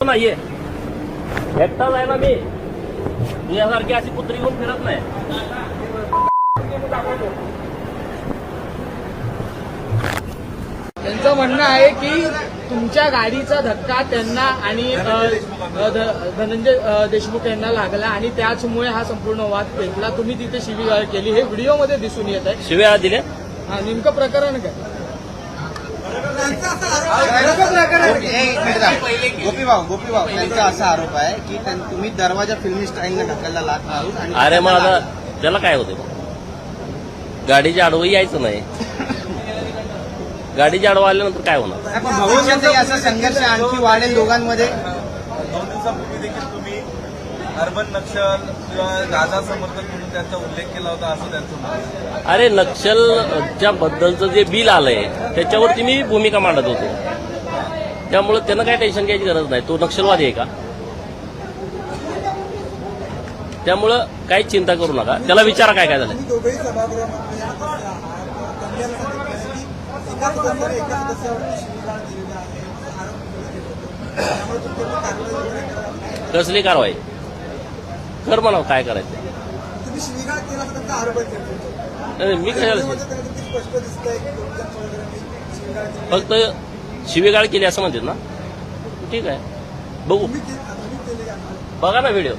नाहीये एकटाच आहे ना मी तुझ्यासारखी अशी कुत्री घेऊन फिरत नाही. त्यांचं म्हणणं आहे की तुमच्या गाडीचा धक्का त्यांना आणि धनंजय देशमुख यांना लागला आणि त्याचमुळे हा संपूर्ण वाद पेटला. तुम्ही तिथे शिवीगाळ केली, हे व्हिडिओमध्ये दिसून येत आहे. शिव्या दिल्या. हा, नेमकं प्रकरण काय? गोपीभाऊ त्यांचा असा आरोप आहे की तुम्ही दरवाजा फिल्मी स्टाईलने ढकलला लाथ मारून आणि अरे मग आता त्याला काय होते मग गाडीच्या आडवं यायचं नाही. गाडीच्या आडवं आल्यानंतर काय होणार? पण भविष्यातही असा संघर्ष आणखी वाढेल दोघांमध्ये. 2 दिवसापूर्वी देखील तुम्ही अर्बन नक्षल किंवा गाजा समर्थक म्हणून त्यांचा उल्लेख केला होता असं त्यांचं म्हणणं आहे. अरे नक्षलच्या बद्दलचं जे बिल आलंय त्याच्यावरती मी भूमिका मांडत होतो, त्यामुळे त्यांना काय टेन्शन घ्यायची गरज नाही. तो नक्षलवादी आहे का? त्यामुळं काही चिंता करू नका. त्याला विचारा काय काय झालं. दोघेही सभागृहामध्ये एकाच बंधारे एका सदस्यावरती शिवीगाळ दिलेली आहे आरोप केले होते. त्यामुळे तुमच्याकडे कारवाई वगैरे करावी. कसली कारवाई कर म्हणावं, काय करायचं. तुम्ही शिवीगाळ केला तर त्यांचा आरोप आहे. नाही, मी कशाला किती स्पष्ट दिसतंय की दोघांच्या वगैरे शिवीगाळ केली. फक्त शिवीगाळ केली असं म्हणतात ना. ठीक आहे, बघू, तुम्ही केली का? बघा ना व्हिडिओ.